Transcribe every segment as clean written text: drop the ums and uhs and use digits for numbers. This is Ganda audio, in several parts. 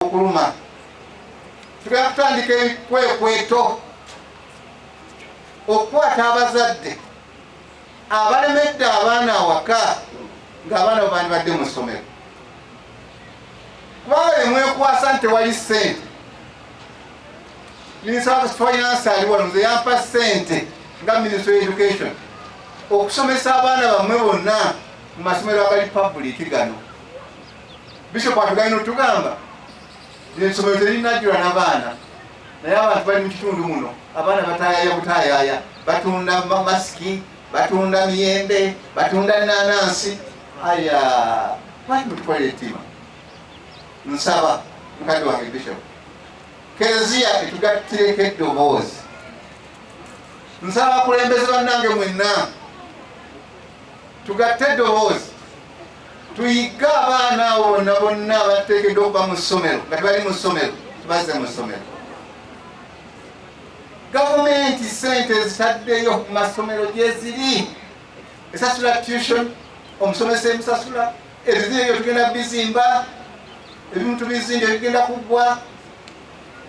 okuluma. Tugenda kutandika ebikwekweto okukwata abazadde abalemedde abaana awaka ng'abaana bwe badde mu ssomero. Kubanga bemwekwasa nti tewali ssente. Minisita wa Finance ali wano nze yampa ssente nga Minisita wa Education okusomesa abaana bammwe bonna mu masomero agali public gano. Bishop atugenda otugamba essomero terinajjula n'abaana, naye abantu bali mu kitundu muno abaana batayaaya butayaaya, batunda masiki, batunda miyembe, batunda enanansi. Aya lwaki mutukolera ettima? Nsaba mukadde wange Bishop Kereziya etugattireko eddoboozi. Nsaba abakulembeze bannange mwenna tugatte eddoboozi, tuyigge abaana abo bonna bonna abateekeddwa okuba mu ssomero nga tebali mu ssomero tubazze mu ssomero. Gavumenti ssente zitaddeyo ku masomero gye ziri, esasula tuition, omusomesa emusasula, ebizimbe bye tugenda bizimba, ebimu tubizimbye bigenda kuggwa.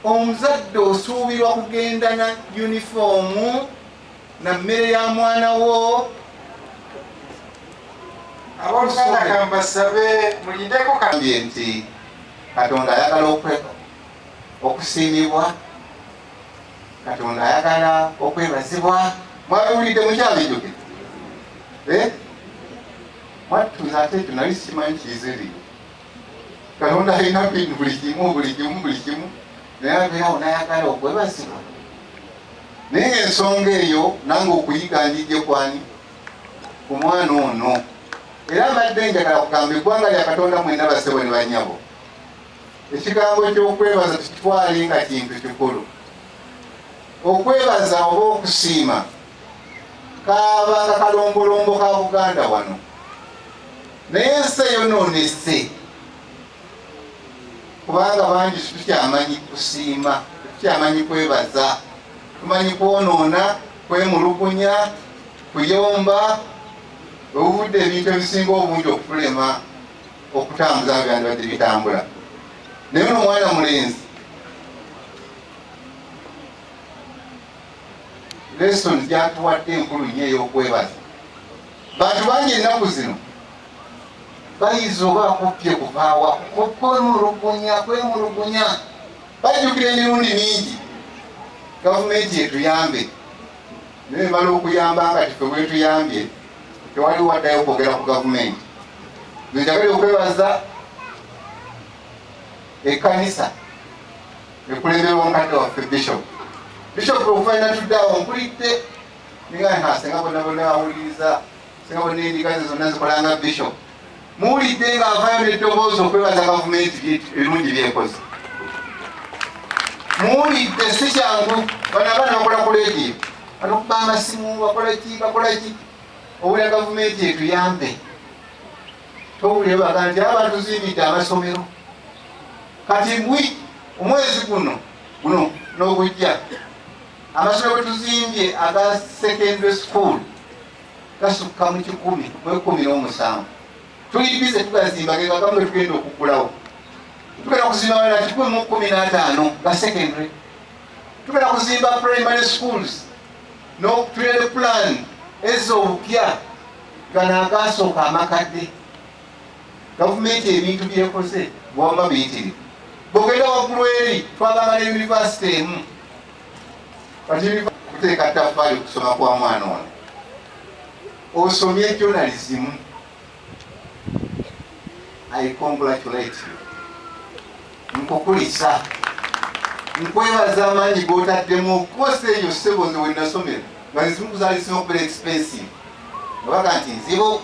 Omuzadde osuubirwa kugenda na yunifoomu na mmere ya mwana wo. Abooluganda kambasabe mulindeko kambye nti Katonda ayagala okusiimibwa, Katonda ayagala okwebazibwa. Mwabiwulidde mukyabijjukire? Mwatuuza ate ekyo nali simanyi kiziri. Katonda alina bintu buli kimu naye abeerawo n'ayagala okwebazibwa. Naye ensonga eyo nange okuyiga njijje kwani? Ku mwana ono. Era mbadde njagala kugamba eggwanga lya Katonda mwenna basebo ne bannyabo. Ekigambo ky'okwebaza tukitwale nga kintu kikulu. Okwebaza oba okusiima kaabanga kalombolombo ka Buganda wano, naye ensi eyonoonese kubanga bangi tukyamanyi kusiima, tukyamanyi kwebaza, tumanyi kwonoona, kwemulugunya, kuyomba, obuvudde ebintu ebisinga obungi okutulema okutambuza byandibadde bitambula. Naye ono omwana mulenzi lesson gyatuwadde enkulu nnyo ey'okwebaza. Bantu bangi ennaku zino bayiza oba akuppye kuvaawa kwemulugunya. Bajjukira emirundi mingi gavumenti etuyambe, naye mala okuyamba nga tife bwetuyambye tewali waddayo kwogera ku gavumenti. Nzijagala okwebaza ekkanisa ekulemberwa omukadde waffe Bishop okufaina tuddaawo mpulidde ninga senga bonna bawuliriza, senga bonna endigazi zonna zikolanga Bishop. Muwulidde ng'avaayo n'eddoboozi okwebaza gavumenti ebirungi byekoze. Muwulidde si kyangu, bano abaana bakola ku leediyo, banokuba amasimu bakola ki, owulira gavumenti etuyambe. Towulire baga nti aba tuzimbidde amasomero. Kati omwezi guno n'ogujja amasomero gwe tuzimbye aga secondary school gasukka mu 10,17. Tuli bize tugazimba ge gagamba tugenda okuggulawo. Tugenda kuzimba wala 10,15 ga secondary. Tugenda kuzimba primary schools n'okutulere plan ez'obupya gano agasooka amakadde. Gavumenti ebintu byekoze bwama biyitirivu. Bwogenda waggulu eri twagamba ne yunivasite emu kati kuteeka ttaffaali okusoma kwa mwana ono. Osomye journalism, I congratulate you. Nkukulisa, nkwebaza amaanyi g'otaddemu okukosa eyo ssebo nze we nasomera nga nzimu kuzaalisinga okubeera expensive. Nabaga nti nzibu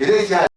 era ekyali